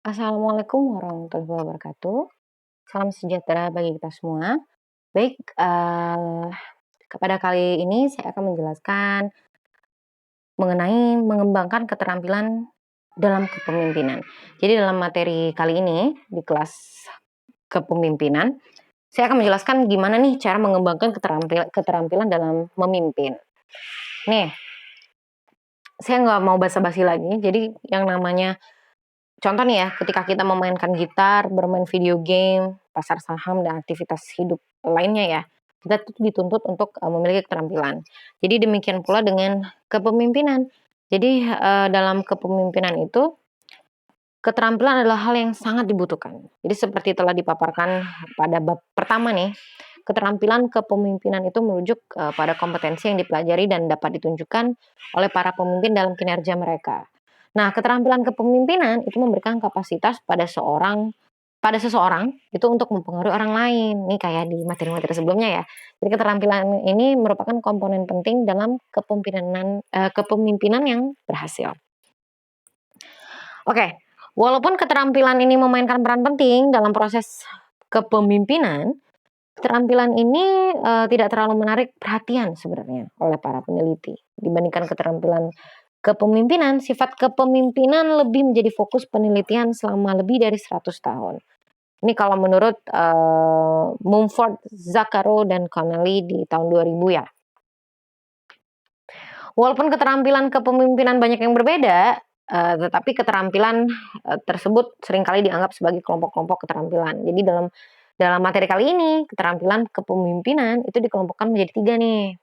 Assalamualaikum warahmatullahi wabarakatuh. Salam sejahtera bagi kita semua. Baik, kepada kali ini saya akan menjelaskan mengenai mengembangkan keterampilan dalam kepemimpinan. Jadi dalam materi kali ini di kelas kepemimpinan, saya akan menjelaskan gimana nih cara mengembangkan keterampilan dalam memimpin. Nih, saya nggak mau basa-basi lagi. Jadi yang namanya contoh nih ya, ketika kita memainkan gitar, bermain video game, pasar saham, dan aktivitas hidup lainnya ya, kita tuh dituntut untuk memiliki keterampilan. Jadi demikian pula dengan kepemimpinan. Jadi dalam kepemimpinan itu keterampilan adalah hal yang sangat dibutuhkan. Jadi seperti telah dipaparkan pada bab pertama nih, keterampilan kepemimpinan itu merujuk pada kompetensi yang dipelajari dan dapat ditunjukkan oleh para pemimpin dalam kinerja mereka. Nah, keterampilan kepemimpinan itu memberikan kapasitas pada seseorang itu untuk mempengaruhi orang lain. Nih kayak di materi-materi sebelumnya ya. Jadi keterampilan ini merupakan komponen penting dalam kepemimpinan yang berhasil. Oke, walaupun keterampilan ini memainkan peran penting dalam proses kepemimpinan, keterampilan ini tidak terlalu menarik perhatian sebenarnya oleh para peneliti. Dibandingkan keterampilan kepemimpinan, sifat kepemimpinan lebih menjadi fokus penelitian selama lebih dari 100 tahun. Ini kalau menurut Mumford, Zucaro, dan Connelly di tahun 2000 ya. Walaupun keterampilan kepemimpinan banyak yang berbeda, tetapi keterampilan tersebut seringkali dianggap sebagai kelompok-kelompok keterampilan. Jadi dalam materi kali ini, keterampilan kepemimpinan itu dikelompokkan menjadi 3 nih.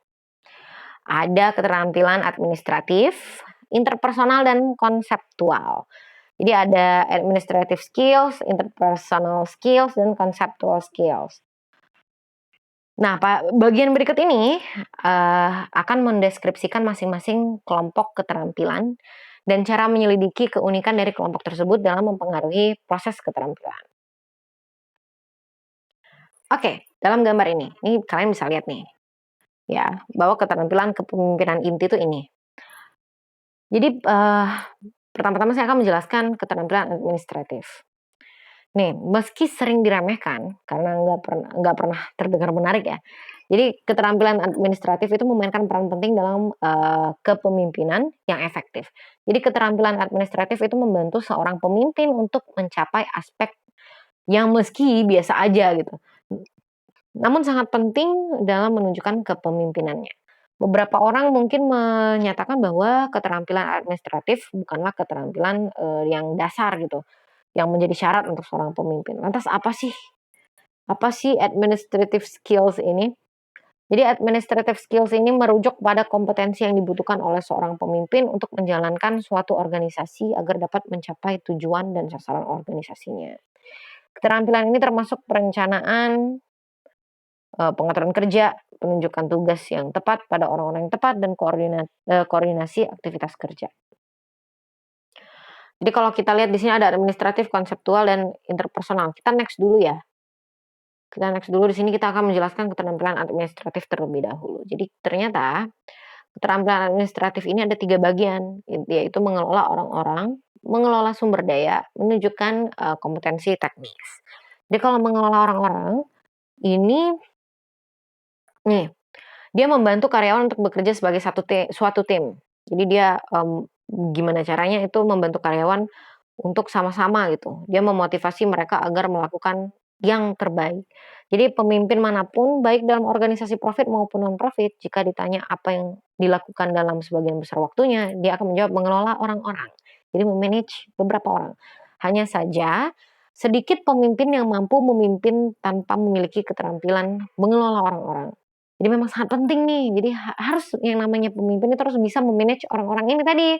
Ada keterampilan administratif, interpersonal, dan konseptual. Jadi ada administrative skills, interpersonal skills, dan conceptual skills. Nah, bagian berikut ini akan mendeskripsikan masing-masing kelompok keterampilan dan cara menyelidiki keunikan dari kelompok tersebut dalam mempengaruhi proses keterampilan. Oke, dalam gambar ini kalian bisa lihat nih, ya, bahwa keterampilan kepemimpinan inti itu ini. Jadi pertama-tama saya akan menjelaskan keterampilan administratif. Nih, meski sering diremehkan karena nggak pernah terdengar menarik ya. Jadi keterampilan administratif itu memainkan peran penting dalam kepemimpinan yang efektif. Jadi keterampilan administratif itu membantu seorang pemimpin untuk mencapai aspek yang meski biasa aja gitu, namun sangat penting dalam menunjukkan kepemimpinannya. Beberapa orang mungkin menyatakan bahwa keterampilan administratif bukanlah keterampilan yang dasar gitu, yang menjadi syarat untuk seorang pemimpin. Lantas apa sih administrative skills ini? Jadi administrative skills ini merujuk pada kompetensi yang dibutuhkan oleh seorang pemimpin untuk menjalankan suatu organisasi agar dapat mencapai tujuan dan sasaran organisasinya. Keterampilan ini termasuk perencanaan, pengaturan kerja, penunjukan tugas yang tepat pada orang-orang yang tepat, dan koordinasi aktivitas kerja. Jadi kalau kita lihat di sini ada administratif, konseptual, dan interpersonal. Kita next dulu ya. Di sini kita akan menjelaskan keterampilan administratif terlebih dahulu. Jadi ternyata keterampilan administratif ini ada 3 bagian, yaitu mengelola orang-orang, mengelola sumber daya, menunjukkan kompetensi teknis. Jadi kalau mengelola orang-orang ini nih, dia membantu karyawan untuk bekerja sebagai suatu tim. Jadi dia gimana caranya itu membantu karyawan untuk sama-sama gitu. Dia memotivasi mereka agar melakukan yang terbaik. Jadi pemimpin manapun, baik dalam organisasi profit maupun non-profit, jika ditanya apa yang dilakukan dalam sebagian besar waktunya, dia akan menjawab mengelola orang-orang. Jadi memanage beberapa orang. Hanya saja, sedikit pemimpin yang mampu memimpin tanpa memiliki keterampilan mengelola orang-orang. Jadi memang sangat penting nih. Jadi harus yang namanya pemimpin itu harus bisa memanage orang-orang ini tadi.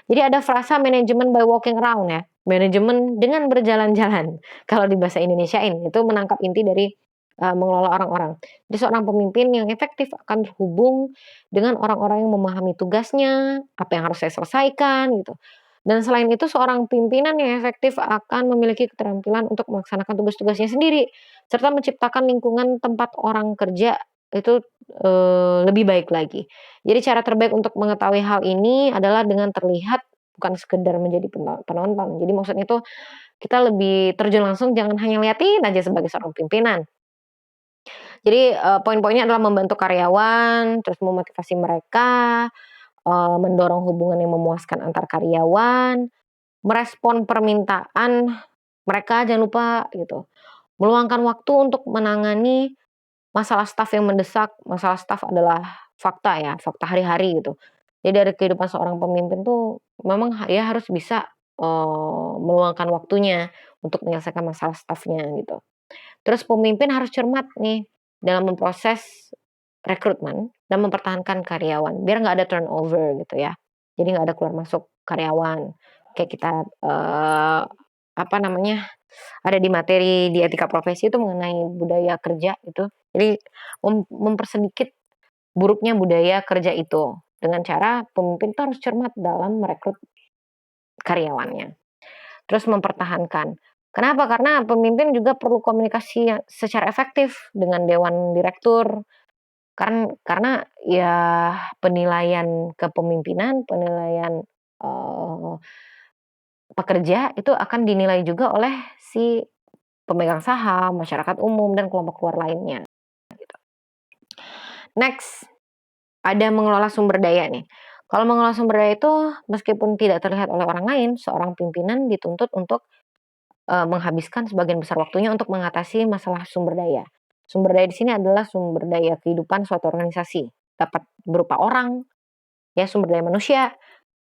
Jadi ada frasa manajemen by walking around ya. Manajemen dengan berjalan-jalan. Kalau di bahasa Indonesiain itu menangkap inti dari mengelola orang-orang. Jadi seorang pemimpin yang efektif akan terhubung dengan orang-orang yang memahami tugasnya, apa yang harus saya selesaikan gitu. Dan selain itu seorang pimpinan yang efektif akan memiliki keterampilan untuk melaksanakan tugas-tugasnya sendiri serta menciptakan lingkungan tempat orang kerja itu lebih baik lagi. Jadi cara terbaik untuk mengetahui hal ini adalah dengan terlihat bukan sekedar menjadi penonton. Jadi maksudnya itu kita lebih terjun langsung, jangan hanya liatin aja sebagai seorang pimpinan. Jadi, poin-poinnya adalah membantu karyawan, terus memotivasi mereka, mendorong hubungan yang memuaskan antar karyawan, merespon permintaan mereka jangan lupa gitu, meluangkan waktu untuk menangani masalah staf yang mendesak. Masalah staf adalah fakta ya, fakta hari-hari gitu. Jadi dari kehidupan seorang pemimpin tuh memang ya harus bisa, meluangkan waktunya untuk menyelesaikan masalah stafnya gitu. Terus pemimpin harus cermat nih dalam memproses rekrutmen dan mempertahankan karyawan, biar nggak ada turnover gitu ya. Jadi nggak ada keluar masuk karyawan, kayak kita, apa namanya, ada di materi di etika profesi itu mengenai budaya kerja itu. Jadi mempersedikit buruknya budaya kerja itu, dengan cara pemimpin tuh harus cermat dalam merekrut karyawannya. Terus mempertahankan. Kenapa? Karena pemimpin juga perlu komunikasi yang secara efektif dengan dewan direktur. Karena ya penilaian kepemimpinan, penilaian, eee, pekerja itu akan dinilai juga oleh si pemegang saham, masyarakat umum, dan kelompok luar lainnya. Next, ada mengelola sumber daya nih. Kalau mengelola sumber daya itu meskipun tidak terlihat oleh orang lain, seorang pimpinan dituntut untuk menghabiskan sebagian besar waktunya untuk mengatasi masalah sumber daya. Sumber daya di sini adalah sumber daya kehidupan suatu organisasi. Dapat berupa orang, ya sumber daya manusia,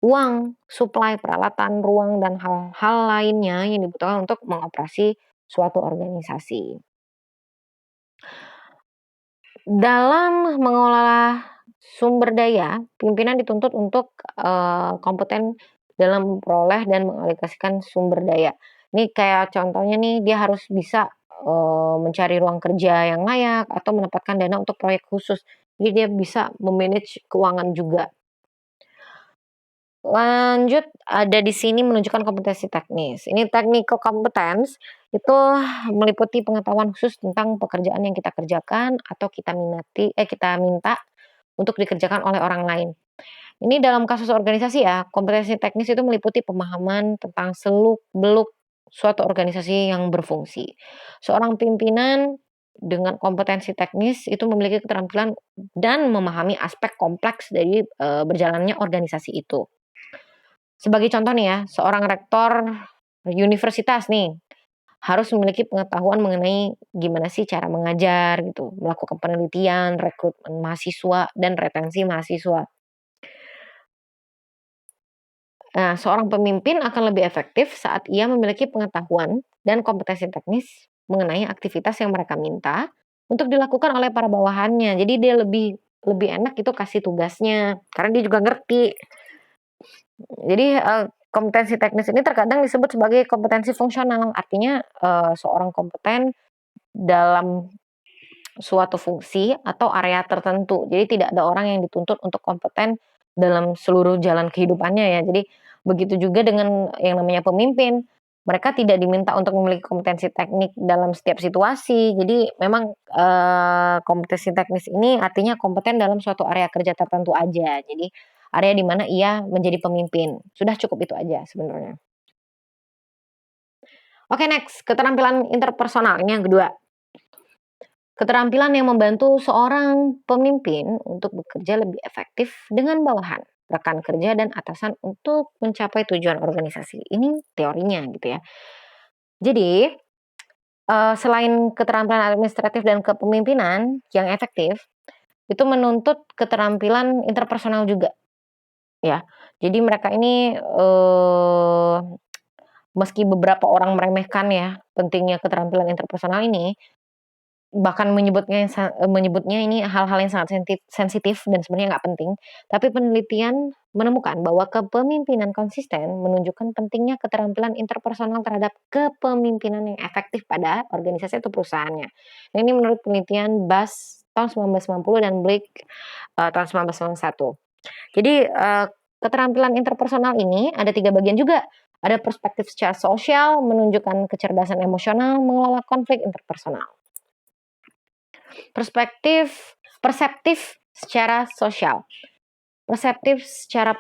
uang, suplai, peralatan, ruang, dan hal-hal lainnya yang dibutuhkan untuk mengoperasi suatu organisasi. Dalam mengelola sumber daya, pimpinan dituntut untuk, kompeten dalam memperoleh dan mengalokasikan sumber daya. Ini kayak contohnya nih, dia harus bisa, mencari ruang kerja yang layak atau menempatkan dana untuk proyek khusus. Jadi dia bisa me-manage keuangan juga. Lanjut, ada di sini menunjukkan kompetensi teknis. Ini technical competence itu meliputi pengetahuan khusus tentang pekerjaan yang kita kerjakan atau kita minta untuk dikerjakan oleh orang lain. Ini dalam kasus organisasi ya, kompetensi teknis itu meliputi pemahaman tentang seluk-beluk suatu organisasi yang berfungsi. Seorang pimpinan dengan kompetensi teknis itu memiliki keterampilan dan memahami aspek kompleks dari berjalannya organisasi itu. Sebagai contoh nih ya, seorang rektor universitas nih, harus memiliki pengetahuan mengenai gimana sih cara mengajar gitu, melakukan penelitian, rekrutmen mahasiswa, dan retensi mahasiswa. Nah, seorang pemimpin akan lebih efektif saat ia memiliki pengetahuan dan kompetensi teknis mengenai aktivitas yang mereka minta untuk dilakukan oleh para bawahannya. Jadi dia lebih lebih enak itu kasih tugasnya, karena dia juga ngerti. Jadi, kompetensi teknis ini terkadang disebut sebagai kompetensi fungsional, artinya, seorang kompeten dalam suatu fungsi atau area tertentu. Jadi tidak ada orang yang dituntut untuk kompeten dalam seluruh jalan kehidupannya ya. Jadi begitu juga dengan yang namanya pemimpin, mereka tidak diminta untuk memiliki kompetensi teknik dalam setiap situasi. Jadi memang, kompetensi teknis ini artinya kompeten dalam suatu area kerja tertentu aja. Jadi area di mana ia menjadi pemimpin. Sudah cukup itu aja sebenarnya. Oke next, keterampilan interpersonal, ini yang kedua. Keterampilan yang membantu seorang pemimpin untuk bekerja lebih efektif dengan bawahan, rekan kerja, dan atasan untuk mencapai tujuan organisasi. Ini teorinya gitu ya. Jadi, selain keterampilan administratif dan kepemimpinan yang efektif, itu menuntut keterampilan interpersonal juga ya. Jadi mereka ini, meski beberapa orang meremehkan ya pentingnya keterampilan interpersonal ini, bahkan menyebutnya ini hal-hal yang sangat sensitif dan sebenarnya nggak penting, tapi penelitian menemukan bahwa kepemimpinan konsisten menunjukkan pentingnya keterampilan interpersonal terhadap kepemimpinan yang efektif pada organisasi atau perusahaannya. Nah, ini menurut penelitian Bass tahun 1990 dan Blake, tahun 1991. Jadi, keterampilan interpersonal ini ada 3 bagian juga. Ada perspektif secara sosial, menunjukkan kecerdasan emosional, mengelola konflik interpersonal. Perseptif secara sosial. Perseptif secara,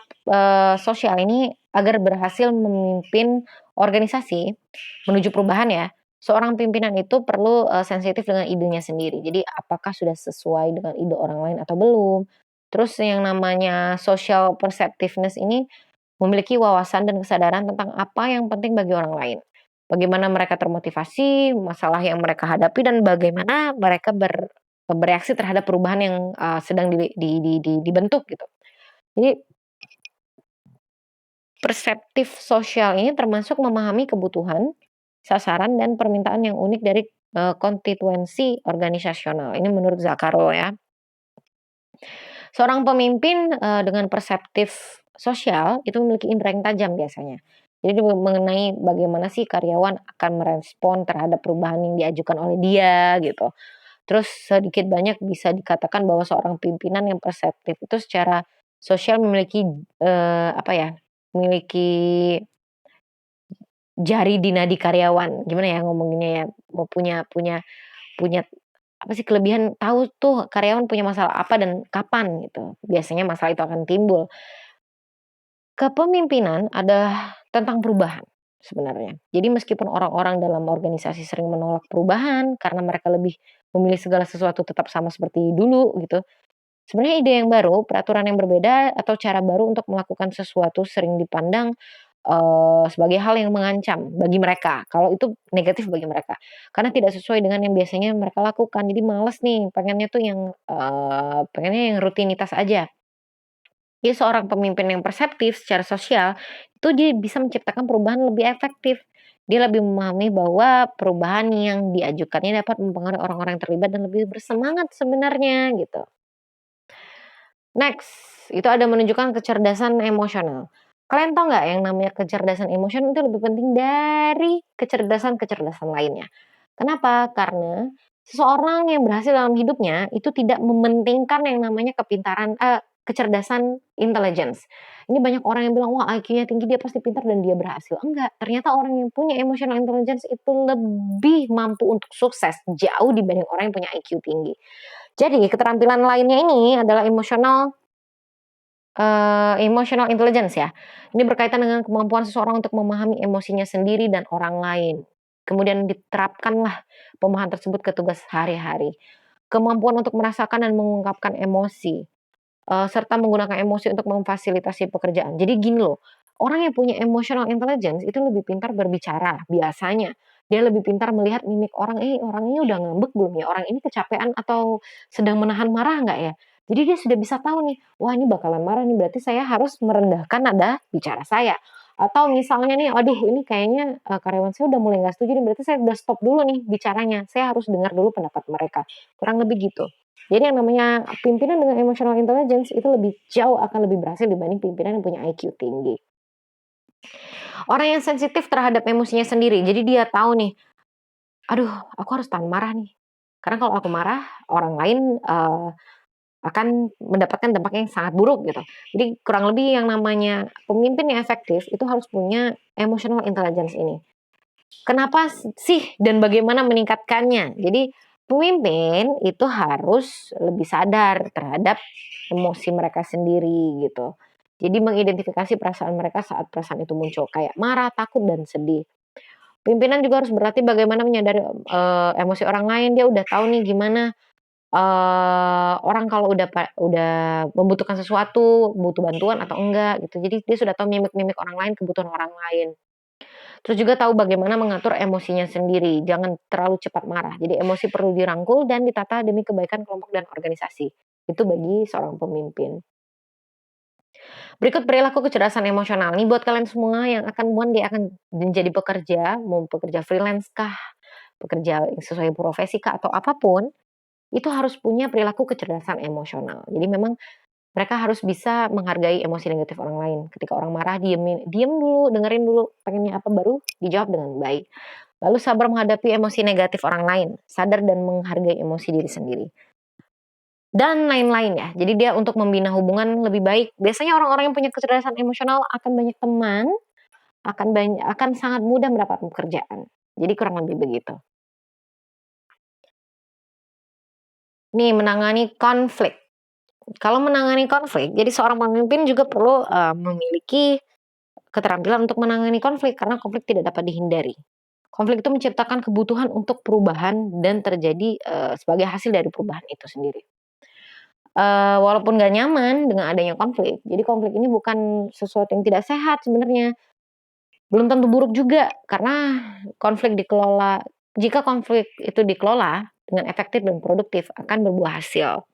sosial ini agar berhasil memimpin organisasi menuju perubahan ya, seorang pimpinan itu perlu, sensitif dengan idenya sendiri. Jadi apakah sudah sesuai dengan ide orang lain atau belum. Terus yang namanya social perceptiveness ini memiliki wawasan dan kesadaran tentang apa yang penting bagi orang lain. Bagaimana mereka termotivasi, masalah yang mereka hadapi, dan bagaimana mereka bereaksi terhadap perubahan yang, sedang dibentuk gitu. Jadi perseptif sosial ini termasuk memahami kebutuhan, sasaran, dan permintaan yang unik dari, konstituensi organisasional. Ini menurut Zakaro ya. Seorang pemimpin, dengan perseptif sosial itu memiliki indera yang tajam biasanya. Jadi mengenai bagaimana sih karyawan akan merespon terhadap perubahan yang diajukan oleh dia gitu. Terus sedikit banyak bisa dikatakan bahwa seorang pimpinan yang perseptif itu secara sosial memiliki, apa ya, memiliki jari di nadi karyawan. Gimana ya ngomonginnya ya, mau punya punya punya apa sih, kelebihan tahu tuh karyawan punya masalah apa dan kapan gitu, biasanya masalah itu akan timbul. Kepemimpinan adalah tentang perubahan sebenarnya. Jadi meskipun orang-orang dalam organisasi sering menolak perubahan karena mereka lebih memilih segala sesuatu tetap sama seperti dulu gitu, sebenarnya ide yang baru, peraturan yang berbeda, atau cara baru untuk melakukan sesuatu sering dipandang, sebagai hal yang mengancam bagi mereka, kalau itu negatif bagi mereka. Karena tidak sesuai dengan yang biasanya mereka lakukan, jadi males nih, pengennya yang rutinitas aja. Jadi seorang pemimpin yang perseptif secara sosial, itu dia bisa menciptakan perubahan lebih efektif. Dia lebih memahami bahwa perubahan yang diajukannya dapat mempengaruhi orang-orang yang terlibat dan lebih bersemangat sebenarnya, gitu. Next, itu ada menunjukkan kecerdasan emosional. Kalian tahu nggak yang namanya kecerdasan emosional itu lebih penting dari kecerdasan-kecerdasan lainnya. Kenapa? Karena seseorang yang berhasil dalam hidupnya itu tidak mementingkan yang namanya kecerdasan intelligence. Ini banyak orang yang bilang, wah IQ-nya tinggi dia pasti pintar dan dia berhasil. Enggak, ternyata orang yang punya emotional intelligence itu lebih mampu untuk sukses jauh dibanding orang yang punya IQ tinggi. Jadi keterampilan lainnya ini adalah emotional intelligence ya. Ini berkaitan dengan kemampuan seseorang untuk memahami emosinya sendiri dan orang lain. Kemudian diterapkanlah pemahaman tersebut ke tugas sehari-hari. Kemampuan untuk merasakan dan mengungkapkan emosi, serta menggunakan emosi untuk memfasilitasi pekerjaan. Jadi gini loh, orang yang punya emotional intelligence itu lebih pintar berbicara biasanya. Dia lebih pintar melihat mimik orang, orang ini udah ngambek belum ya? Orang ini kecapean atau sedang menahan marah nggak ya? Jadi dia sudah bisa tahu nih, wah ini bakalan marah nih, berarti saya harus merendahkan nada bicara saya. Atau misalnya nih, aduh ini kayaknya karyawan saya udah mulai nggak setuju nih, berarti saya udah stop dulu nih bicaranya. Saya harus dengar dulu pendapat mereka. Kurang lebih gitu. Jadi yang namanya pimpinan dengan emotional intelligence itu lebih jauh akan lebih berhasil dibanding pimpinan yang punya IQ tinggi. Orang yang sensitif terhadap emosinya sendiri, jadi dia tahu nih, aduh aku harus tahan marah nih. Karena kalau aku marah, orang lain akan mendapatkan dampak yang sangat buruk gitu. Jadi kurang lebih yang namanya pemimpin yang efektif itu harus punya emotional intelligence ini. Kenapa sih dan bagaimana meningkatkannya? Jadi pemimpin itu harus lebih sadar terhadap emosi mereka sendiri gitu. Jadi mengidentifikasi perasaan mereka saat perasaan itu muncul kayak marah, takut, dan sedih. Pimpinan juga harus berlatih bagaimana menyadari emosi orang lain. Dia udah tahu nih gimana orang kalau udah membutuhkan sesuatu, butuh bantuan atau enggak gitu. Jadi dia sudah tahu mimik-mimik orang lain, kebutuhan orang lain. Terus juga tahu bagaimana mengatur emosinya sendiri, jangan terlalu cepat marah. Jadi emosi perlu dirangkul dan ditata demi kebaikan kelompok dan organisasi. Itu bagi seorang pemimpin. Berikut perilaku kecerdasan emosional. Ini buat kalian semua yang akan dia akan menjadi pekerja, mau pekerja freelance kah, pekerja sesuai profesi kah, atau apapun, itu harus punya perilaku kecerdasan emosional. Jadi memang mereka harus bisa menghargai emosi negatif orang lain. Ketika orang marah, diem dulu, dengerin dulu pengennya apa, baru dijawab dengan baik. Lalu sabar menghadapi emosi negatif orang lain, sadar dan menghargai emosi diri sendiri. Dan lain-lain ya. Jadi dia untuk membina hubungan lebih baik. Biasanya orang-orang yang punya kecerdasan emosional akan banyak teman, akan sangat mudah mendapat pekerjaan. Jadi kurang lebih begitu. Nih menangani konflik. kalau menangani konflik, jadi seorang pemimpin juga perlu, memiliki keterampilan untuk menangani konflik, karena konflik tidak dapat dihindari. Konflik itu menciptakan kebutuhan untuk perubahan dan terjadi, sebagai hasil dari perubahan itu sendiri. Walaupun nggak nyaman dengan adanya konflik, jadi konflik ini bukan sesuatu yang tidak sehat sebenarnya, belum tentu buruk juga, karena jika konflik itu dikelola dengan efektif dan produktif akan berbuah hasil.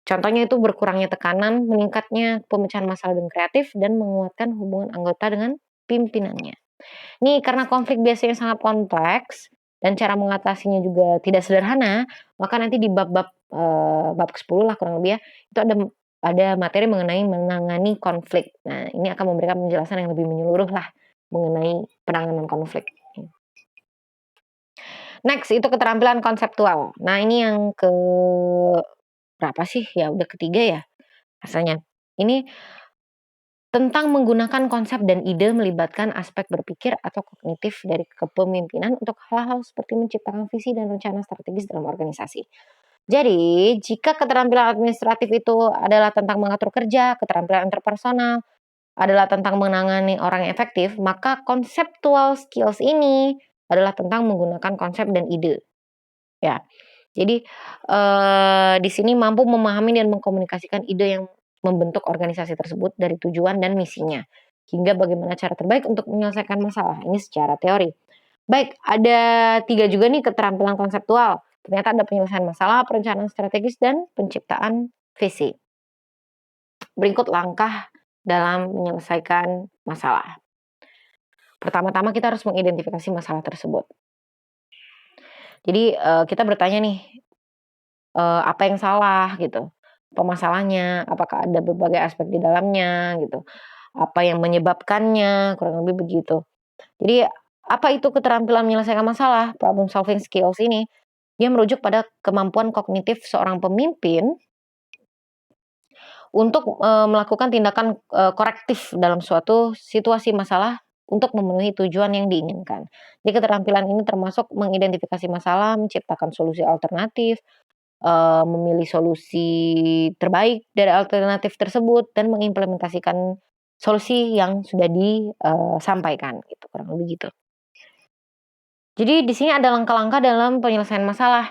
Contohnya itu berkurangnya tekanan, meningkatnya pemecahan masalah dengan kreatif, dan menguatkan hubungan anggota dengan pimpinannya. Nih, karena konflik biasanya sangat kompleks dan cara mengatasinya juga tidak sederhana, maka nanti di bab ke-10 lah kurang lebih ya, itu ada materi mengenai menangani konflik. Nah, ini akan memberikan penjelasan yang lebih menyeluruh lah mengenai penanganan konflik. Next, itu keterampilan konseptual. Nah, ini yang berapa sih? Ya udah ketiga ya rasanya. Ini tentang menggunakan konsep dan ide melibatkan aspek berpikir atau kognitif dari kepemimpinan untuk hal-hal seperti menciptakan visi dan rencana strategis dalam organisasi. Jadi, jika keterampilan administratif itu adalah tentang mengatur kerja, keterampilan interpersonal adalah tentang menangani orang yang efektif, maka conceptual skills ini adalah tentang menggunakan konsep dan ide. Ya. Jadi, di sini mampu memahami dan mengkomunikasikan ide yang membentuk organisasi tersebut dari tujuan dan misinya, hingga bagaimana cara terbaik untuk menyelesaikan masalah, ini secara teori. Baik, ada 3 juga nih keterampilan konseptual. Ternyata ada penyelesaian masalah, perencanaan strategis, dan penciptaan visi. Berikut langkah dalam menyelesaikan masalah. Pertama-tama kita harus mengidentifikasi masalah tersebut. Jadi, kita bertanya nih, apa yang salah gitu, apa masalahnya, apakah ada berbagai aspek di dalamnya gitu, apa yang menyebabkannya, kurang lebih begitu. Jadi apa itu keterampilan menyelesaikan masalah, problem solving skills ini, dia merujuk pada kemampuan kognitif seorang pemimpin untuk, melakukan tindakan, korektif dalam suatu situasi masalah untuk memenuhi tujuan yang diinginkan. Jadi keterampilan ini termasuk mengidentifikasi masalah, menciptakan solusi alternatif, memilih solusi terbaik dari alternatif tersebut, dan mengimplementasikan solusi yang sudah disampaikan gitu, kurang lebih gitu. Jadi di sini ada langkah-langkah dalam penyelesaian masalah.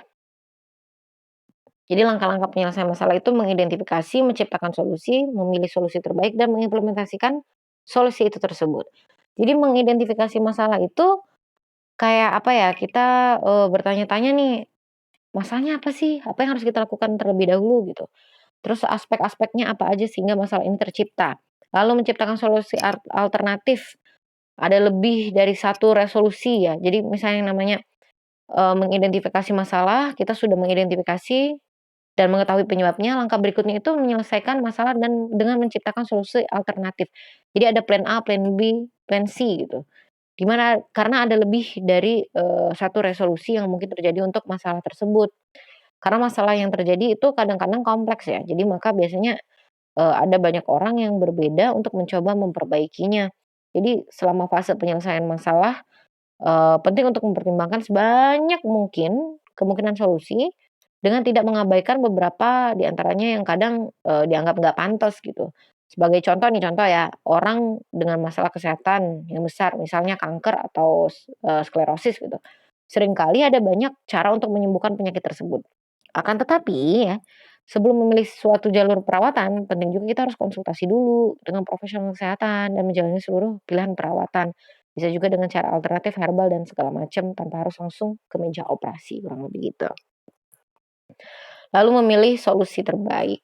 Jadi langkah-langkah penyelesaian masalah itu mengidentifikasi, menciptakan solusi, memilih solusi terbaik, dan mengimplementasikan solusi itu tersebut. Jadi mengidentifikasi masalah itu kayak apa ya, kita, bertanya-tanya nih, masalahnya apa sih? Apa yang harus kita lakukan terlebih dahulu gitu. Terus aspek-aspeknya apa aja sehingga masalah ini tercipta. Lalu menciptakan solusi alternatif, ada lebih dari satu resolusi ya. Jadi misalnya yang namanya, mengidentifikasi masalah, kita sudah mengidentifikasi dan mengetahui penyebabnya, langkah berikutnya itu menyelesaikan masalah dan dengan menciptakan solusi alternatif. Jadi ada plan A, plan B, plan C gitu. Karena ada lebih dari, satu resolusi yang mungkin terjadi untuk masalah tersebut. Karena masalah yang terjadi itu kadang-kadang kompleks ya, jadi maka biasanya, ada banyak orang yang berbeda untuk mencoba memperbaikinya. Jadi selama fase penyelesaian masalah, penting untuk mempertimbangkan sebanyak mungkin kemungkinan solusi, dengan tidak mengabaikan beberapa di antaranya yang kadang, dianggap nggak pantas gitu. Sebagai contoh ya, orang dengan masalah kesehatan yang besar, misalnya kanker atau sklerosis gitu. Seringkali ada banyak cara untuk menyembuhkan penyakit tersebut. Akan tetapi ya, sebelum memilih suatu jalur perawatan, penting juga kita harus konsultasi dulu dengan profesional kesehatan dan menjalani seluruh pilihan perawatan. Bisa juga dengan cara alternatif herbal dan segala macam tanpa harus langsung ke meja operasi, kurang lebih gitu. Lalu memilih solusi terbaik.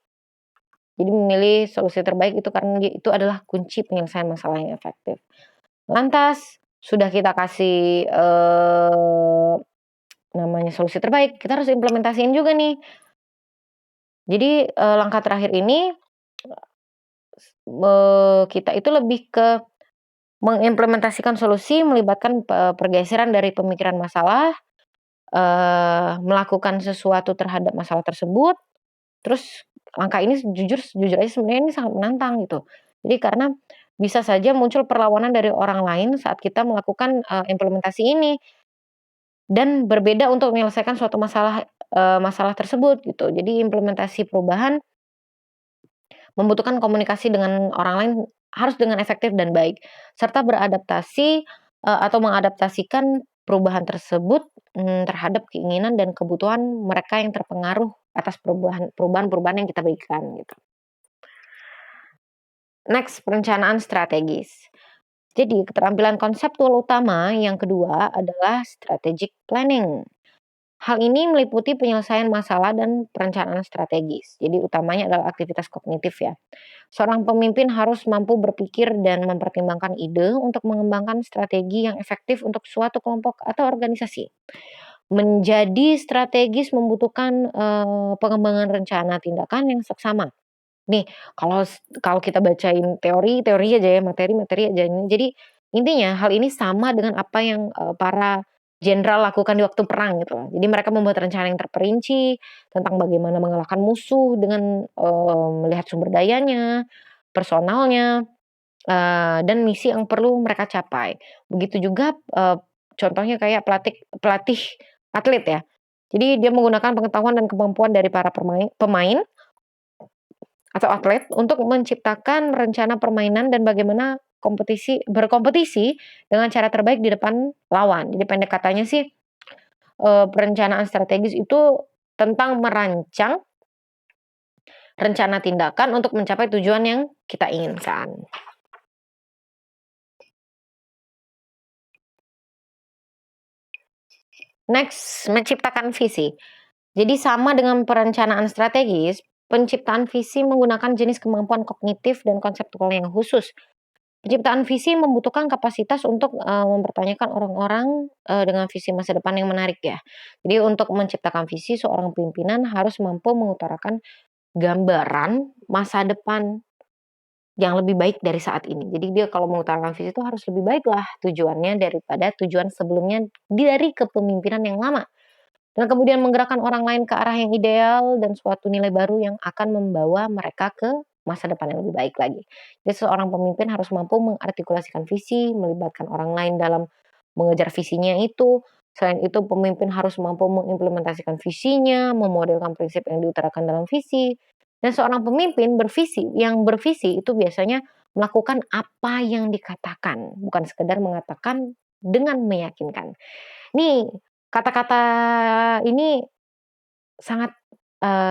Jadi memilih solusi terbaik itu karena itu adalah kunci penyelesaian masalah yang efektif. Lantas, sudah kita kasih, namanya solusi terbaik, kita harus implementasiin juga nih. Jadi, langkah terakhir ini, kita itu lebih ke mengimplementasikan solusi melibatkan pergeseran dari pemikiran masalah, melakukan sesuatu terhadap masalah tersebut, terus langkah ini jujur aja sebenarnya ini sangat menantang gitu. Jadi karena bisa saja muncul perlawanan dari orang lain saat kita melakukan, implementasi ini, dan berbeda untuk menyelesaikan suatu masalah tersebut gitu. Jadi implementasi perubahan membutuhkan komunikasi dengan orang lain harus dengan efektif dan baik, serta beradaptasi, atau mengadaptasikan perubahan tersebut, terhadap keinginan dan kebutuhan mereka yang terpengaruh atas perubahan-perubahan yang kita berikan, gitu. Next, perencanaan strategis. Jadi, keterampilan konseptual utama yang kedua adalah strategic planning. Hal ini meliputi penyelesaian masalah dan perencanaan strategis. Jadi, utamanya adalah aktivitas kognitif ya. Seorang pemimpin harus mampu berpikir dan mempertimbangkan ide untuk mengembangkan strategi yang efektif untuk suatu kelompok atau organisasi. Menjadi strategis membutuhkan pengembangan rencana tindakan yang seksama. Nih, kalau kita bacain teori aja ya, materi-materi aja ini. Jadi, intinya hal ini sama dengan apa yang, para jenderal lakukan di waktu perang gitu loh. Jadi mereka membuat rencana yang terperinci tentang bagaimana mengalahkan musuh dengan, melihat sumber dayanya, personalnya, dan misi yang perlu mereka capai. Begitu juga, contohnya kayak pelatih atlet ya. Jadi dia menggunakan pengetahuan dan kemampuan dari para pemain atau atlet untuk menciptakan rencana permainan dan bagaimana berkompetisi dengan cara terbaik di depan lawan. Jadi pendek katanya sih, perencanaan strategis itu tentang merancang rencana tindakan untuk mencapai tujuan yang kita inginkan. Next, menciptakan visi. Jadi sama dengan perencanaan strategis, penciptaan visi menggunakan jenis kemampuan kognitif dan konseptual yang khusus. Penciptaan visi membutuhkan kapasitas untuk, mempertanyakan orang-orang, dengan visi masa depan yang menarik ya. Jadi untuk menciptakan visi, seorang pimpinan harus mampu mengutarakan gambaran masa depan yang lebih baik dari saat ini. Jadi dia kalau mengutarakan visi itu harus lebih baiklah tujuannya daripada tujuan sebelumnya dari kepemimpinan yang lama. Dan kemudian menggerakkan orang lain ke arah yang ideal dan suatu nilai baru yang akan membawa mereka ke masa depan yang lebih baik lagi. Jadi seorang pemimpin harus mampu mengartikulasikan visi, melibatkan orang lain dalam mengejar visinya itu. Selain itu pemimpin harus mampu mengimplementasikan visinya, memodelkan prinsip yang diutarakan dalam visi. Dan seorang pemimpin yang bervisi itu biasanya melakukan apa yang dikatakan, bukan sekedar mengatakan dengan meyakinkan. Nih, kata-kata ini sangat,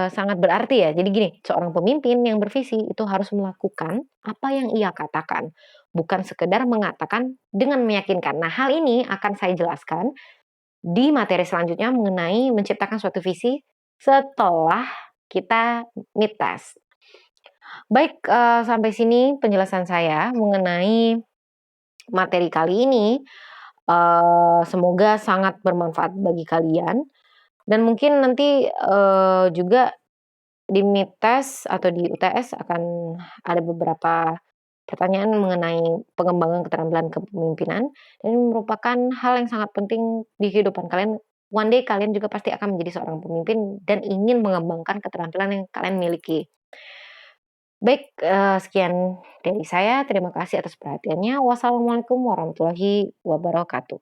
sangat berarti ya. Jadi gini, seorang pemimpin yang bervisi itu harus melakukan apa yang ia katakan, bukan sekedar mengatakan dengan meyakinkan. Nah, hal ini akan saya jelaskan di materi selanjutnya mengenai menciptakan suatu visi setelah kita meet test. Baik, sampai sini penjelasan saya mengenai materi kali ini. Semoga sangat bermanfaat bagi kalian. Dan mungkin nanti, juga di MIPTES atau di UTS akan ada beberapa pertanyaan mengenai pengembangan keterampilan kepemimpinan, dan ini merupakan hal yang sangat penting di kehidupan kalian. One day kalian juga pasti akan menjadi seorang pemimpin dan ingin mengembangkan keterampilan yang kalian miliki. Baik, sekian dari saya, terima kasih atas perhatiannya. Wassalamualaikum warahmatullahi wabarakatuh.